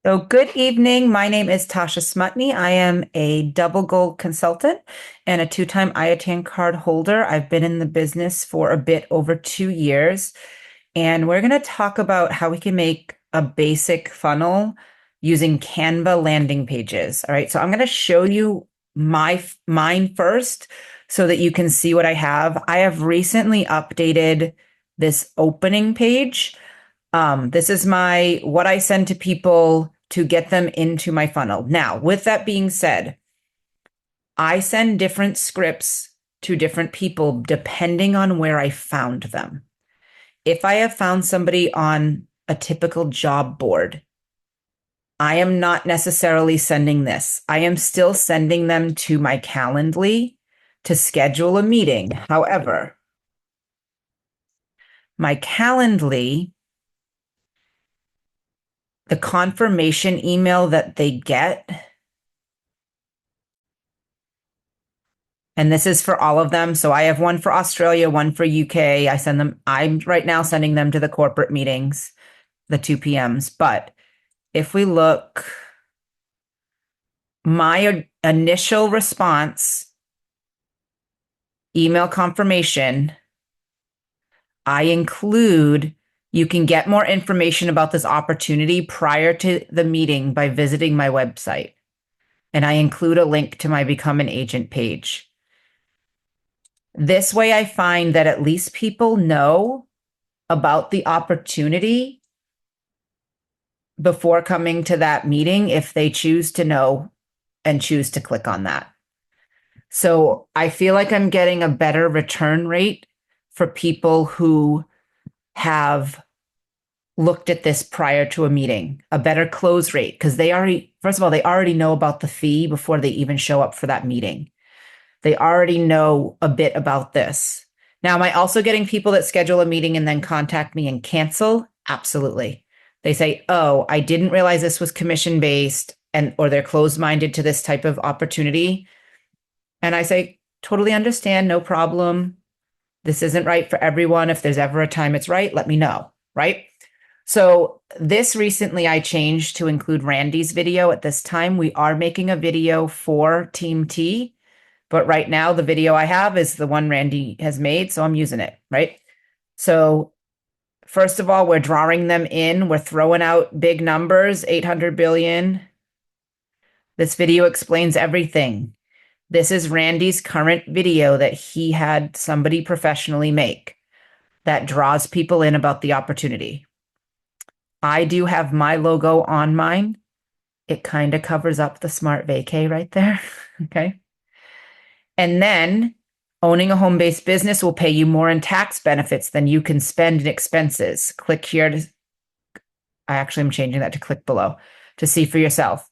So, good evening. My name is Tasha Smutney. I am a double gold consultant and a two-time IATAN card holder. I've been in the business for a bit over 2 years, and we're going to talk about how we can make a basic funnel using Canva landing pages. All right, so I'm going to show you mine first so that you can see what I have. I have recently updated this opening page. This is my what I send to people to get them into my funnel. Now, with that being said, I send different scripts to different people depending on where I found them. If I have found somebody on a typical job board, I am not necessarily sending this. I am still sending them to my Calendly to schedule a meeting. However, my Calendly, the confirmation email that they get, and this is for all of them. So I have one for Australia, one for UK. I'm right now sending them to the corporate meetings, the 2 p.m.s. But if we look, my initial response, email confirmation, I include, you can get more information about this opportunity prior to the meeting by visiting my website. And I include a link to my Become an Agent page. This way I find that at least people know about the opportunity before coming to that meeting if they choose to know and choose to click on that. So I feel like I'm getting a better return rate for people who have looked at this prior to a meeting, a better close rate, because first of all, they already know about the fee before they even show up for that meeting. They already know a bit about this. Now, am I also getting people that schedule a meeting and then contact me and cancel? Absolutely. They say, "Oh, I didn't realize this was commission based," or they're closed minded to this type of opportunity. And I say, "Totally understand, no problem. This isn't right for everyone. If there's ever a time it's right, let me know." Right? So this recently I changed to include Randy's video at this time. We are making a video for Team T, but right now the video I have is the one Randy has made, so I'm using it, right? So first of all, we're drawing them in. We're throwing out big numbers, 800 billion. This video explains everything. This is Randy's current video that he had somebody professionally make that draws people in about the opportunity. I do have my logo on mine. It kind of covers up the smart vacay right there. Okay. And then owning a home-based business will pay you more in tax benefits than you can spend in expenses. Click here I actually am changing that to click below to see for yourself.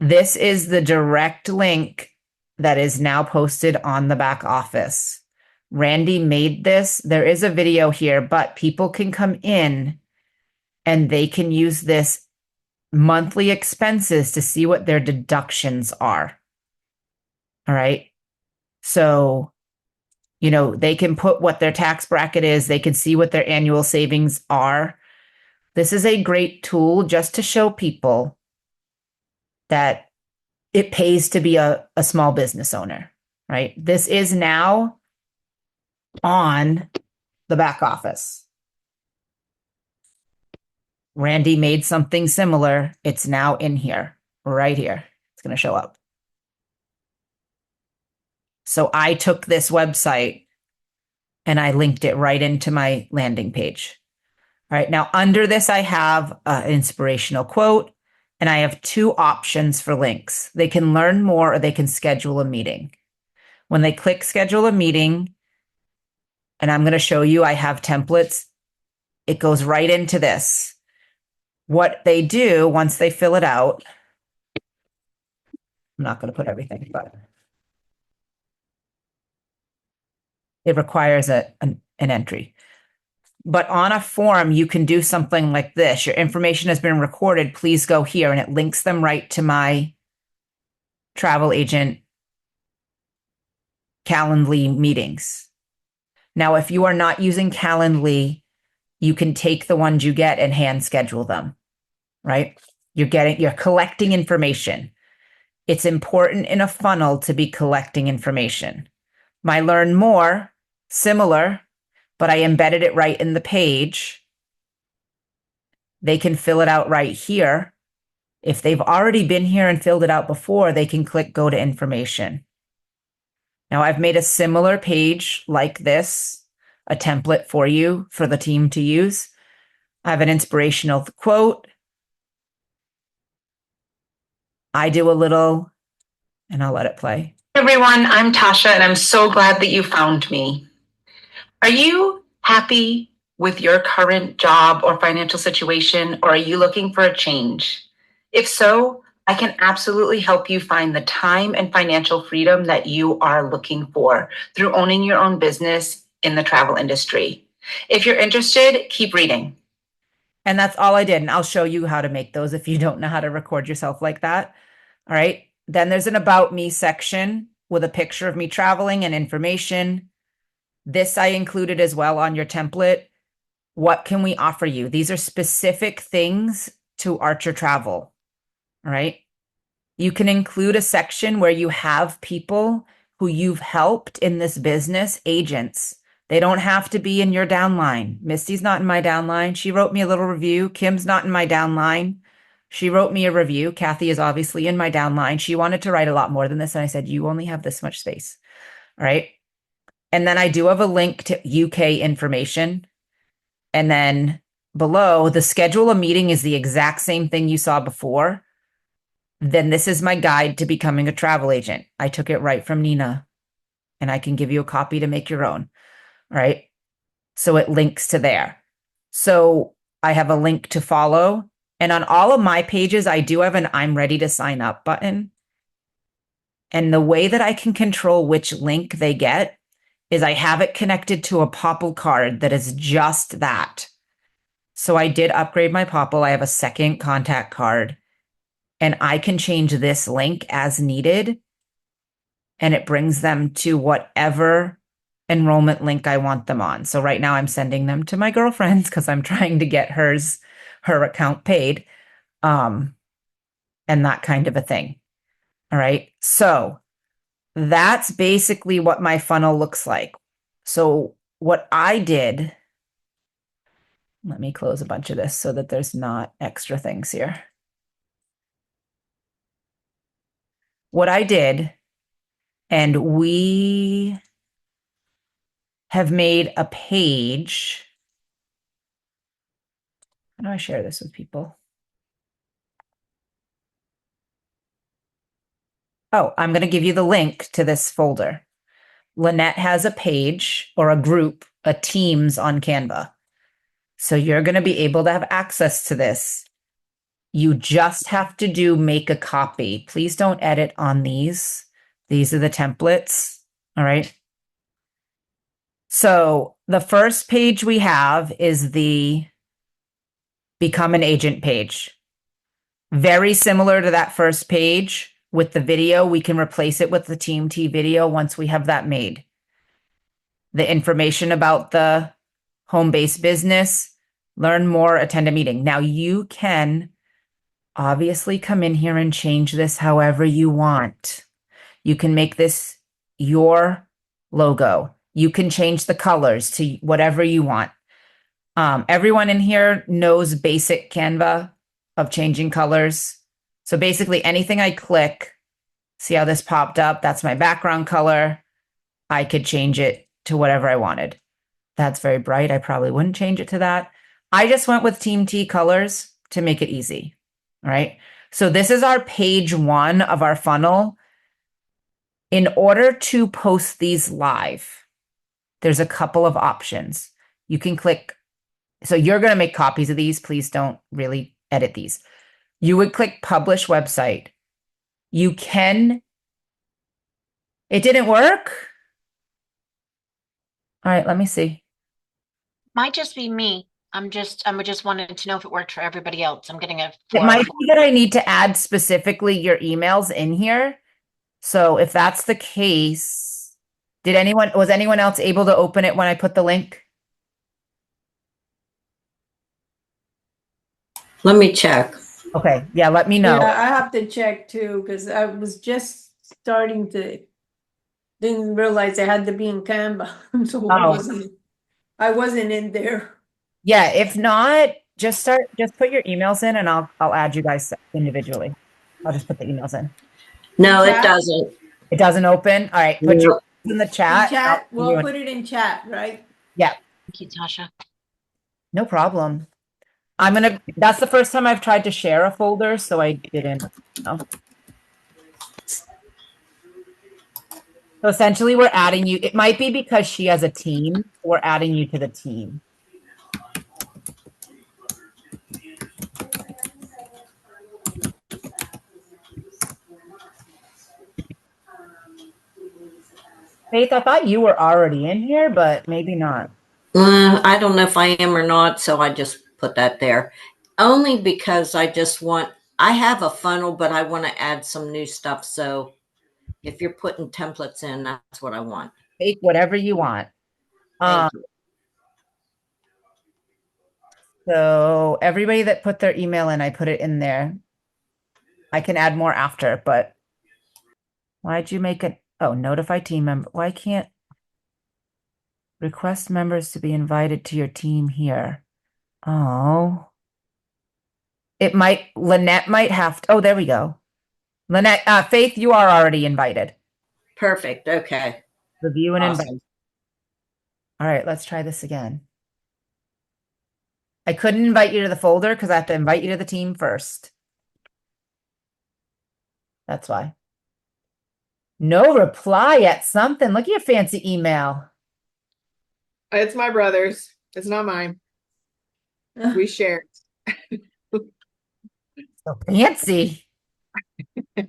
This is the direct link that is now posted on the back office. Randy made this. There is a video here, but people can come in and they can use this monthly expenses to see what their deductions are. All right. So, they can put what their tax bracket is. They can see what their annual savings are. This is a great tool just to show people that it pays to be a small business owner, right? This is now on the back office. Randy made something similar. It's now in here, right here. It's going to show up. So I took this website and I linked it right into my landing page. All right. Now, under this, I have an inspirational quote, and I have two options for links. They can learn more or they can schedule a meeting. When they click schedule a meeting, and I'm going to show you, I have templates. It goes right into this. What they do once they fill it out, I'm not going to put everything, but it requires an entry. But on a form, you can do something like this. Your information has been recorded. Please go here. And it links them right to my travel agent Calendly meetings. Now, if you are not using Calendly, you can take the ones you get and hand schedule them, right? You're collecting information. It's important in a funnel to be collecting information. My learn more, similar, but I embedded it right in the page. They can fill it out right here. If they've already been here and filled it out before, they can click go to information. Now I've made a similar page like this, a template for you, for the team to use. I have an inspirational quote. I do a little, and I'll let it play. Hey everyone, I'm Tasha, and I'm so glad that you found me. Are you happy with your current job or financial situation, or are you looking for a change? If so, I can absolutely help you find the time and financial freedom that you are looking for through owning your own business in the travel industry. If you're interested, keep reading. And that's all I did. And I'll show you how to make those if you don't know how to record yourself like that. All right. Then there's an about me section with a picture of me traveling and information. This I included as well on your template. What can we offer you? These are specific things to Archer Travel. All right. You can include a section where you have people who you've helped in this business, agents. They don't have to be in your downline. Misty's not in my downline. She wrote me a little review. Kim's not in my downline. She wrote me a review. Kathy is obviously in my downline. She wanted to write a lot more than this. And I said, you only have this much space. All right. And then I do have a link to UK information. And then below, the schedule a meeting is the exact same thing you saw before. Then this is my guide to becoming a travel agent. I took it right from Nina, and I can give you a copy to make your own. All right. So it links to there. So I have a link to follow. And on all of my pages, I do have an I'm ready to sign up button. And the way that I can control which link they get is I have it connected to a Popple card that is just that. So I did upgrade my Popple. I have a second contact card, and I can change this link as needed. And it brings them to whatever enrollment link I want them on. So right now I'm sending them to my girlfriend's because I'm trying to get her account paid. And that kind of a thing. All right. So that's basically what my funnel looks like. So what I did, let me close a bunch of this so that there's not extra things here. What I did, and we have made a page. How do I share this with people? Oh, I'm going to give you the link to this folder. Lynette has a page or a group, a Teams on Canva. So you're going to be able to have access to this. You just have to do make a copy. Please don't edit on these. These are the templates. All right. So the first page we have is the Become an Agent page. Very similar to that first page with the video. We can replace it with the Team T video once we have that made. The information about the home-based business, learn more, attend a meeting. Now you can obviously come in here and change this however you want. You can make this your logo. You can change the colors to whatever you want. Everyone in here knows basic Canva of changing colors. So basically anything I click, see how this popped up? That's my background color. I could change it to whatever I wanted. That's very bright. I probably wouldn't change it to that. I just went with Team T colors to make it easy. All right. So this is our page one of our funnel. In order to post these live, there's a couple of options. You can click. So you're going to make copies of these. Please don't really edit these. You would click publish website. You can. It didn't work. All right, let me see. Might just be me. I'm just wanted to know if it worked for everybody else. I'm getting a It might be that I need to add specifically your emails in here. So if that's the case, was anyone else able to open it when I put the link? Let me check. Okay. Yeah, let me Yeah, know. I have to check too, because I was just starting to, didn't realize I had to be in Canva, so Oh, I wasn't in there. yeah. If not, just put your emails in and I'll add you guys individually. I'll just put the emails in. In No, it chat? doesn't. It doesn't open. All right. Put your No. in the In chat. I'll chat? send you We'll an, put it in chat, right? yeah, Thank you, Tasha. no problem. That's the first time I've tried to share a folder, so I didn't. Oh. So essentially, we're adding you. It might be because she has a team. We're adding you to the team. Faith, I thought you were already in here, but maybe not. I don't know if I am or not, so I just put that there. Only because I have a funnel, but I want to add some new stuff. So if you're putting templates in, that's what I want. Take whatever you want. Um, Thank you. so everybody that put their email in, I put it in there. I can add more after, but why'd you make it? Oh, notify team member. Why can't request members to be invited to your team here? Oh, Lynette might have to, oh, there we go. Lynette, Faith, you are already invited. Perfect. Okay. Review and invite. Awesome. All right, let's try this again. I couldn't invite you to the folder because I have to invite you to the team first. That's why. No reply at something. Look at your fancy email. It's my brother's. It's not mine. We share. So fancy. I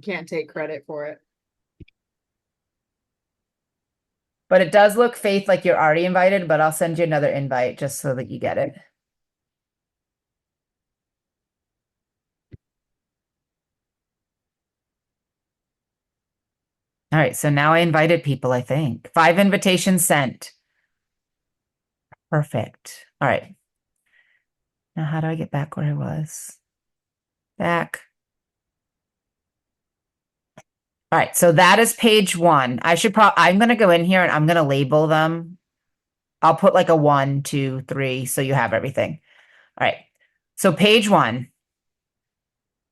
can't take credit for it. But it does look, Faith, like you're already invited, but I'll send you another invite just so that you get it. All right, so now I invited people, I think. 5 invitations sent. Perfect. All right. Now, how do I get back where I was? Back. All right, so that is page 1. I'm going to go in here and I'm going to label them. I'll put like a 1, 2, 3, so you have everything. All right, so page 1.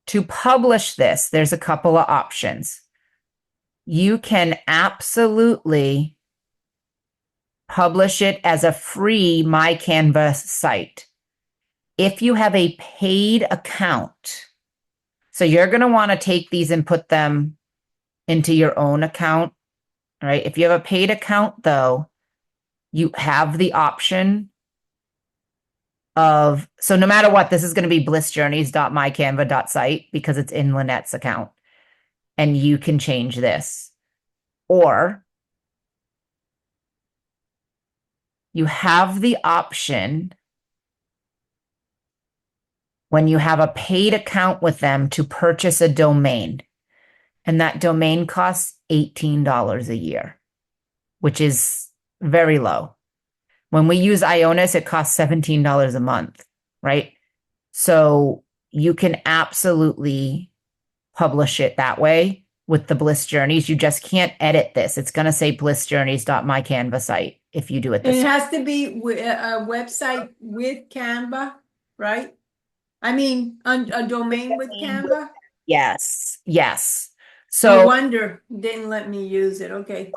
To publish this, there's a couple of options. You can absolutely publish it as a free My Canva site. If you have a paid account, so you're going to want to take these and put them into your own account, right? If you have a paid account, though, you have the option of, so no matter what, this is going to be blissjourneys.mycanva.site because it's in Lynette's account, and you can change this. Or you have the option when you have a paid account with them to purchase a domain. And that domain costs $18 a year, which is very low. When we use Ionis, it costs $17 a month, right? So you can absolutely publish it that way with the Bliss Journeys. You just can't edit this. It's going to say blissjourneys.mycanva site if you do it And this it way. has to be a website with Canva, right? I mean, a domain with Canva? Yes, yes. No So wonder it didn't let me use it. Okay.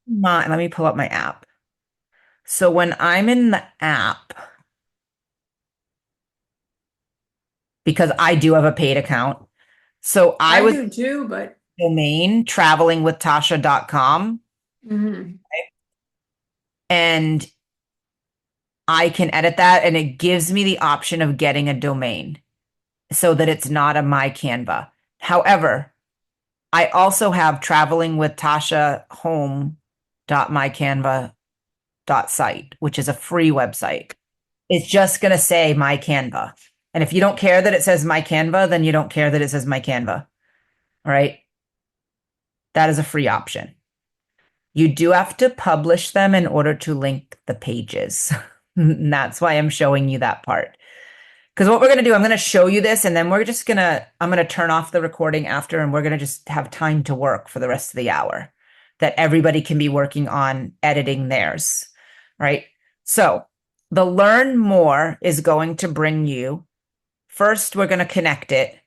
let me pull up my app. So when I'm in the app, because I do have a paid account, so I I was do too, but domain travelingwithtasha.com mhm. and I can edit that and it gives me the option of getting a domain so that it's not a my Canva. However, I also have travelingwithtashahome.mycanva.site, which is a free website. It's just going to say my Canva. And if you don't care that it says my Canva, then you don't care that it says my Canva. All right. That is a free option. You do have to publish them in order to link the pages. And that's why I'm showing you that part. Because what we're going to do, I'm going to show you this and then I'm going to turn off the recording after and we're going to just have time to work for the rest of the hour that everybody can be working on editing theirs, right? So the learn more is going to bring you, first, we're going to connect it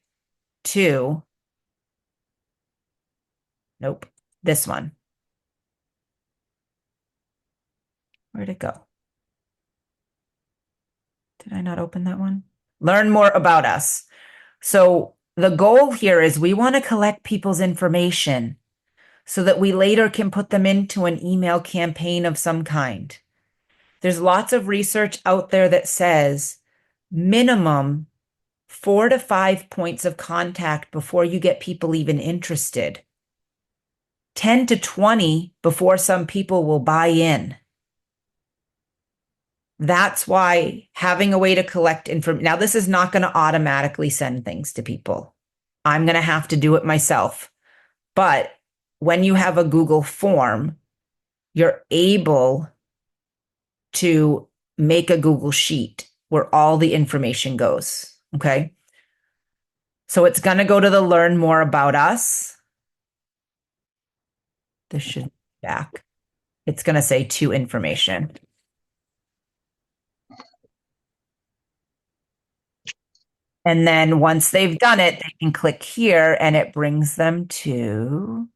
to, nope, this one. Where'd it go? Did I not open that one? Learn more about us. So the goal here is we want to collect people's information so that we later can put them into an email campaign of some kind. There's lots of research out there that says minimum 4 to 5 points of contact before you get people even interested. 10 to 20 before some people will buy in. That's why having a way to collect information. Now, this is not going to automatically send things to people. I'm going to have to do it myself. But when you have a Google form, you're able to make a Google sheet where all the information goes. Okay. So it's going to go to the learn more about us. This should be back. It's going to say to information. And then once they've done it, they can click here and it brings them to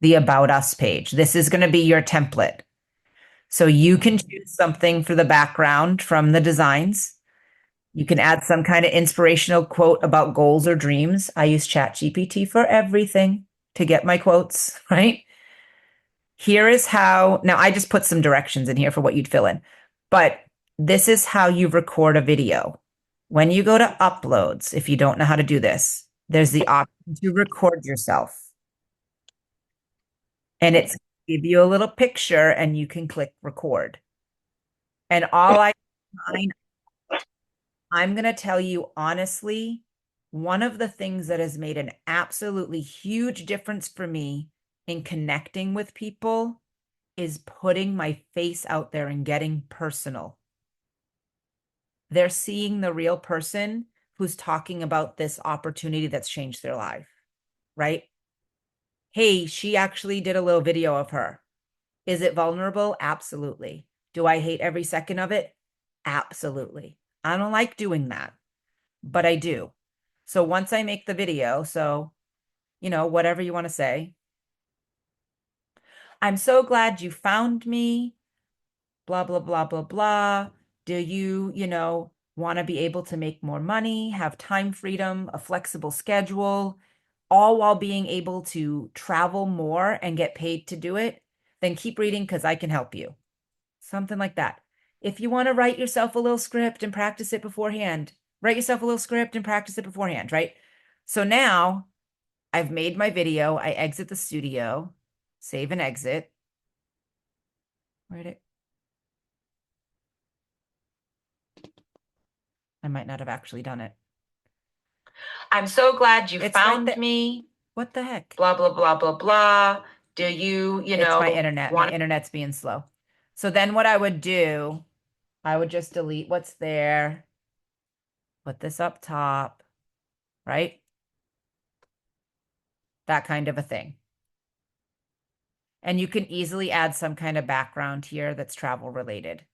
the About Us page. This is going to be your template. So you can choose something for the background from the designs. You can add some kind of inspirational quote about goals or dreams. I use ChatGPT for everything to get my quotes, right? Here is how, now I just put some directions in here for what you'd fill in, but this is how you record a video. When you go to uploads, if you don't know how to do this, there's the option to record yourself. And it's give you a little picture and you can click record. And I'm going to tell you honestly, one of the things that has made an absolutely huge difference for me in connecting with people is putting my face out there and getting personal. They're seeing the real person who's talking about this opportunity that's changed their life, right? Hey, she actually did a little video of her. Is it vulnerable? Absolutely. Do I hate every second of it? Absolutely. I don't like doing that, but I do. So once I make the video, so, whatever you want to say, I'm so glad you found me, blah, blah, blah, blah, blah. Do you, want to be able to make more money, have time freedom, a flexible schedule, all while being able to travel more and get paid to do it? Then keep reading because I can help you. Something like that. If you want to write yourself a little script and practice it beforehand, write yourself a little script and practice it beforehand, right? So now I've made my video. I exit the studio, save and exit. Where'd it? I might not have actually done it. I'm so glad you It's found right there. me. What the heck? Blah, blah, blah, blah, blah. Do you, It's my internet. My internet's being slow. So then what I would do, I would just delete what's there, put this up top, right? That kind of a thing. And you can easily add some kind of background here that's travel related.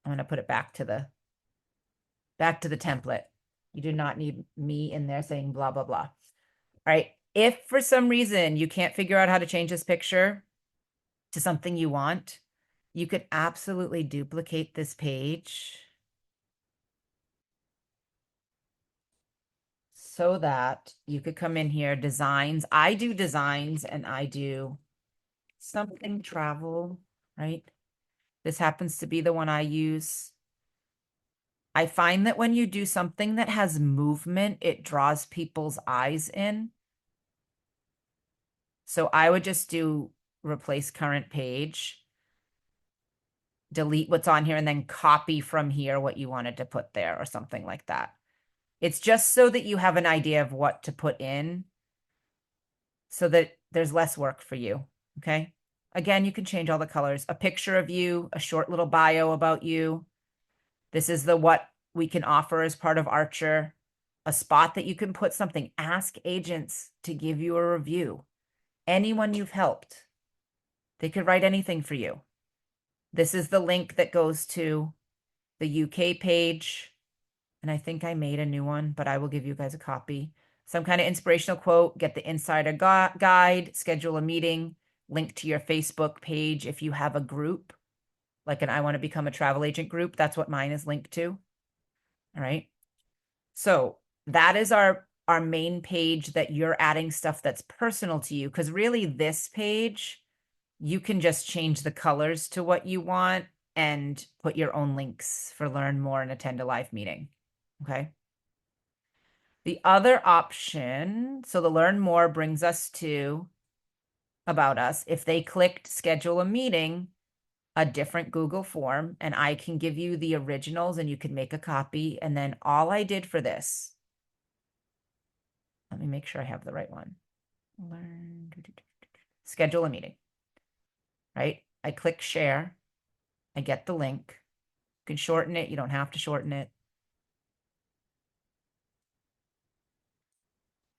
I'm going to put it back to the template. You do not need me in there saying blah, blah, blah. All right. If for some reason you can't figure out how to change this picture to something you want, you could absolutely duplicate this page so that you could come in here, designs. I do designs and I do something travel, right? This happens to be the one I use. I find that when you do something that has movement, it draws people's eyes in. So I would just do replace current page, delete what's on here, and then copy from here what you wanted to put there or something like that. It's just so that you have an idea of what to put in so that there's less work for you. Okay. Again, you can change all the colors. A picture of you, a short little bio about you. This is the what we can offer as part of Archer. A spot that you can put something. Ask agents to give you a review. Anyone you've helped, they could write anything for you. This is the link that goes to the UK page. And I think I made a new one, but I will give you guys a copy. Some kind of inspirational quote, get the insider guide, schedule a meeting, link to your Facebook page if you have a group, like an I want to become a travel agent group. That's what mine is linked to. All right. So that is our main page that you're adding stuff that's personal to you. Because really this page, you can just change the colors to what you want and put your own links for learn more and attend a live meeting. Okay. The other option, so the learn more brings us to about us. If they clicked schedule a meeting, a different Google form, and I can give you the originals and you can make a copy. And then all I did for this, let me make sure I have the right one. Schedule a meeting, right? I click share. I get the link. You can shorten it. You don't have to shorten it.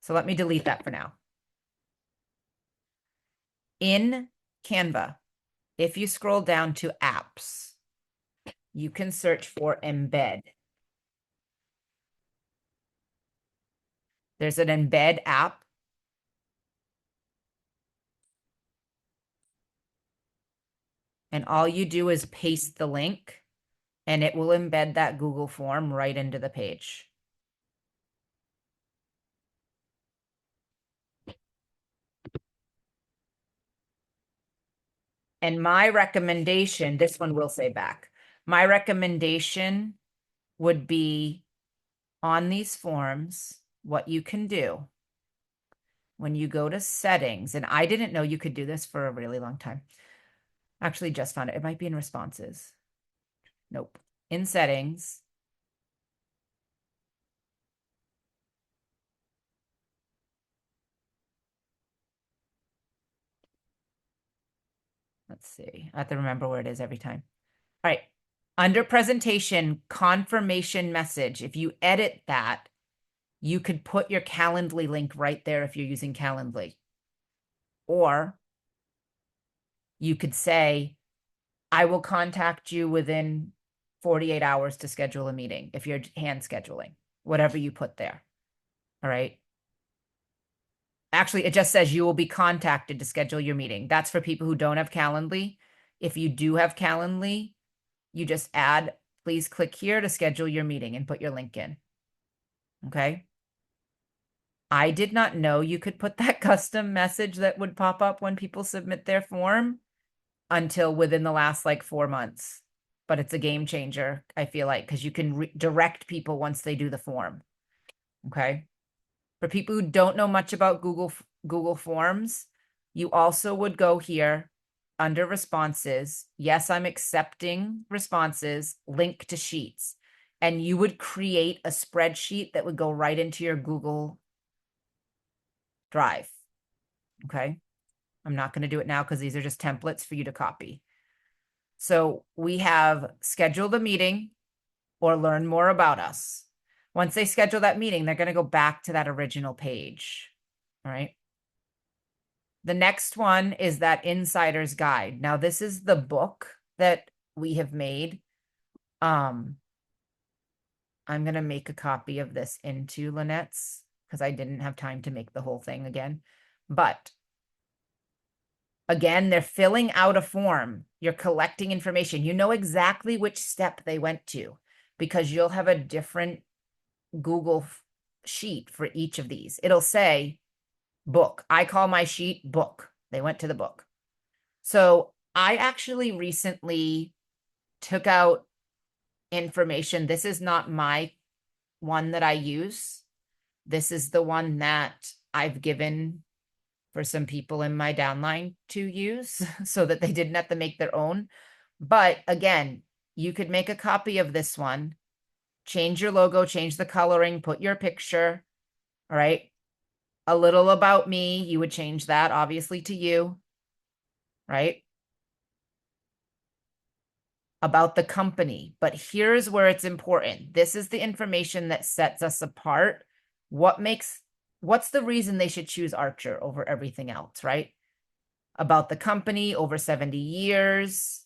So let me delete that for now. In Canva, if you scroll down to apps, you can search for embed. There's an embed app. And all you do is paste the link and it will embed that Google form right into the page. And my recommendation, this one will say back, my recommendation would be on these forms, what you can do when you go to settings, and I didn't know you could do this for a really long time. Actually, just found it. It might be in responses. Nope. In settings, let's see. I have to remember where it is every time. All right. Under presentation, confirmation message. If you edit that, you could put your Calendly link right there if you're using Calendly. Or you could say, I will contact you within 48 hours to schedule a meeting if you're hand scheduling, whatever you put there. All right. Actually, it just says you will be contacted to schedule your meeting. That's for people who don't have Calendly. If you do have Calendly, you just add, please click here to schedule your meeting and put your link in. Okay. I did not know you could put that custom message that would pop up when people submit their form until within the last like 4 months. But it's a game changer, I feel like, because you can direct people once they do the form. Okay. For people who don't know much about Google Forms, you also would go here under responses. Yes, I'm accepting responses, link to sheets. And you would create a spreadsheet that would go right into your Google Drive. Okay. I'm not going to do it now because these are just templates for you to copy. So we have scheduled a meeting or learn more about us. Once they schedule that meeting, they're going to go back to that original page. All right. The next one is that insider's guide. Now, this is the book that we have made. I'm going to make a copy of this into Lynette's because I didn't have time to make the whole thing again. But again, they're filling out a form. You're collecting information. You know exactly which step they went to because you'll have a different Google sheet for each of these. It'll say book. I call my sheet book. They went to the book. So I actually recently took out information. This is not my one that I use. This is the one that I've given for some people in my downline to use so that they didn't have to make their own. But again, you could make a copy of this one, change your logo, change the coloring, put your picture. All right. A little about me, you would change that obviously to you. right? About the company. But here's where it's important. This is the information that sets us apart. What's the reason they should choose Archer over everything else, right? About the company, over 70 years,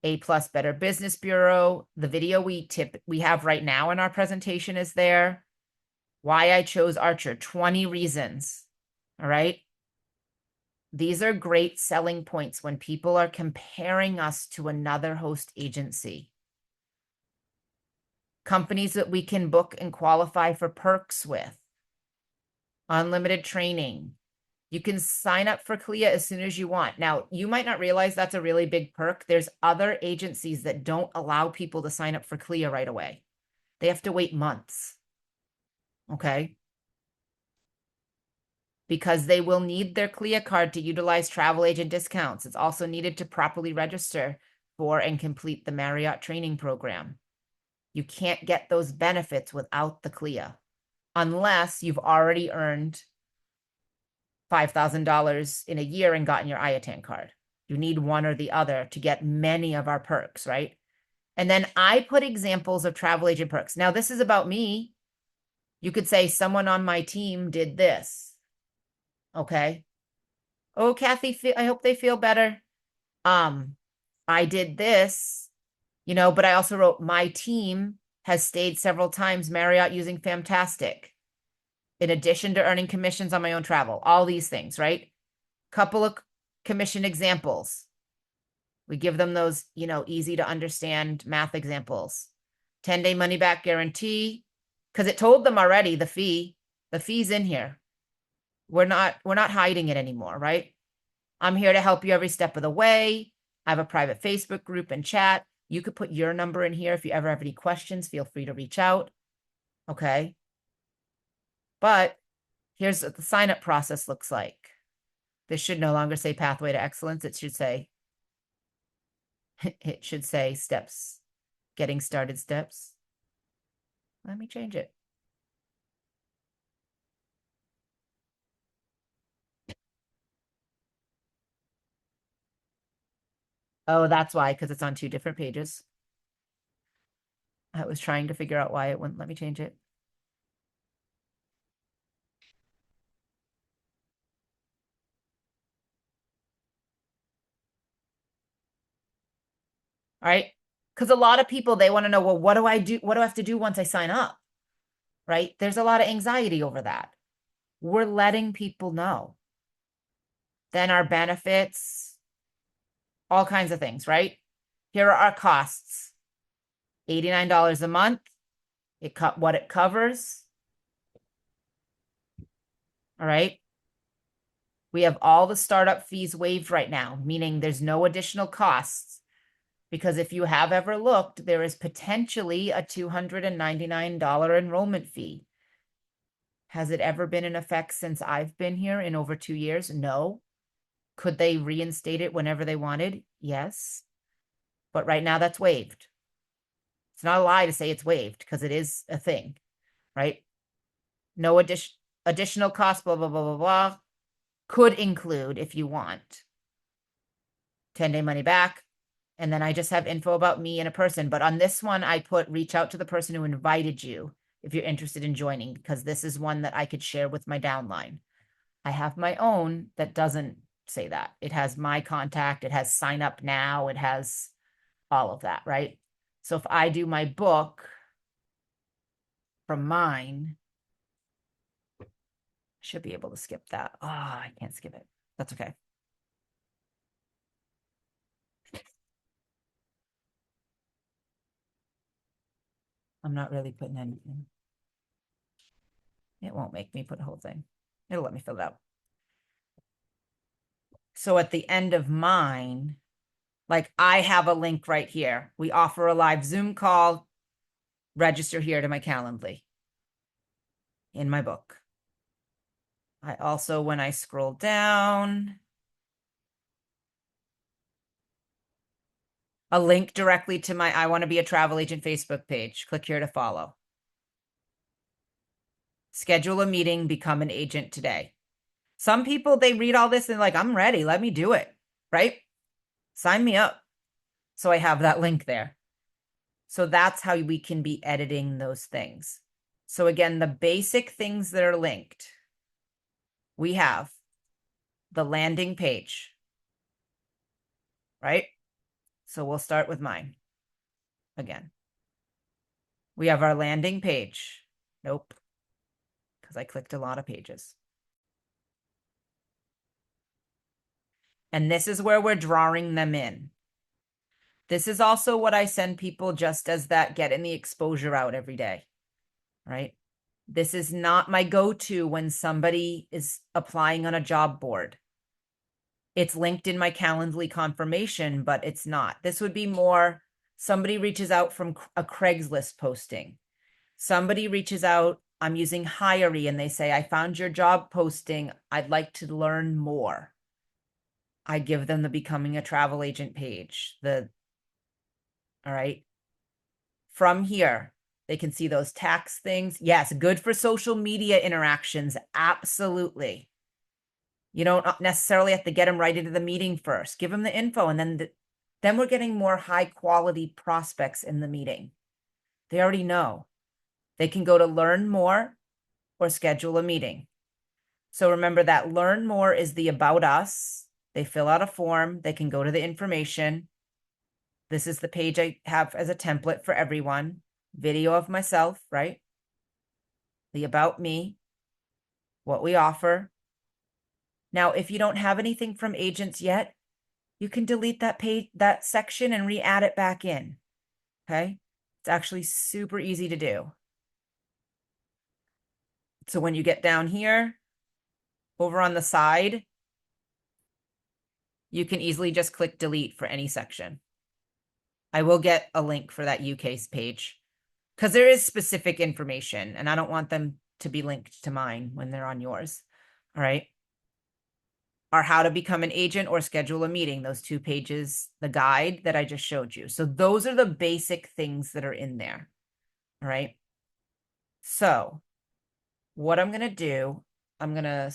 A+ Better Business Bureau. The video we have right now in our presentation is there. Why I chose Archer, 20 reasons. All right. These are great selling points when people are comparing us to another host agency. Companies that we can book and qualify for perks with. Unlimited training. You can sign up for CLIA as soon as you want. Now, you might not realize that's a really big perk. There's other agencies that don't allow people to sign up for CLIA right away. They have to wait months. Okay. Because they will need their CLIA card to utilize travel agent discounts. It's also needed to properly register for and complete the Marriott training program. You can't get those benefits without the CLIA unless you've already earned $5,000 in a year and gotten your IATAN card. You need one or the other to get many of our perks, right? And then I put examples of travel agent perks. Now, this is about me. You could say someone on my team did this. Okay. Oh, Kathy, I hope they feel better. I did this, but I also wrote my team has stayed several times Marriott using Fantastic, in addition to earning commissions on my own travel, all these things, right? Couple of commission examples. We give them those, easy to understand math examples. 10-day money back guarantee, because it told them already the fee's in here. We're not hiding it anymore, right? I'm here to help you every step of the way. I have a private Facebook group and chat. You could put your number in here if you ever have any questions. Feel free to reach out. Okay. But here's what the sign-up process looks like. This should no longer say Pathway to Excellence. It should say steps, getting started steps. Let me change it. Oh, that's why, because it's on 2 different pages. I was trying to figure out why it wouldn't let me change it. All right. Because a lot of people, they want to know, well, what do I do? What do I have to do once I sign up? Right? There's a lot of anxiety over that. We're letting people know. Then our benefits, all kinds of things, right? Here are our costs. $89 a month. What it covers. All right. We have all the startup fees waived right now, meaning there's no additional costs. Because if you have ever looked, there is potentially a $299 enrollment fee. Has it ever been in effect since I've been here in over 2 years? No. Could they reinstate it whenever they wanted? Yes. But right now that's waived. It's not a lie to say it's waived because it is a thing, right? No additional cost, blah, blah, blah, blah, blah. Could include, if you want, 10-day money back. And then I just have info about me and a person. But on this one, I put reach out to the person who invited you if you're interested in joining, because this is one that I could share with my downline. I have my own that doesn't say that. It has my contact. It has sign up now. It has all of that, right? So if I do my book from mine, I should be able to skip that. Oh, I can't skip it. That's okay. I'm not really putting anything. It won't make me put a whole thing. It'll let me fill it out. So at the end of mine, like I have a link right here. We offer a live Zoom call. Register here to my Calendly in my book. I also, when I scroll down, a link directly to my I Want to Be a Travel Agent Facebook page. Click here to follow. Schedule a meeting, become an agent today. Some people, they read all this and like, I'm ready, let me do it, right? Sign me up. So I have that link there. So that's how we can be editing those things. So again, the basic things that are linked, we have the landing page, right? So we'll start with mine again. We have our landing page. Nope, because I clicked a lot of pages. And this is where we're drawing them in. This is also what I send people just as that getting the exposure out every day, right? This is not my go-to when somebody is applying on a job board. It's linked in my Calendly confirmation, but it's not. This would be more somebody reaches out from a Craigslist posting. Somebody reaches out, I'm using Hiree, and they say, I found your job posting. I'd like to learn more. I give them the Becoming a Travel Agent page. All right. From here, they can see those tax things. Yes, good for social media interactions. Absolutely. You don't necessarily have to get them right into the meeting first. Give them the info, and then we're getting more high quality prospects in the meeting. They already know. They can go to learn more or schedule a meeting. So remember that learn more is the about us. They fill out a form. They can go to the information. This is the page I have as a template for everyone. Video of myself, right? The about me, what we offer. Now, if you don't have anything from agents yet, you can delete that page, that section, and re-add it back in. Okay. It's actually super easy to do. So when you get down here, over on the side, you can easily just click delete for any section. I will get a link for that UK's page because there is specific information and I don't want them to be linked to mine when they're on yours. All right. Our how to become an agent or schedule a meeting, those 2 pages, the guide that I just showed you. So those are the basic things that are in there. All right. So what I'm going to do, I'm going to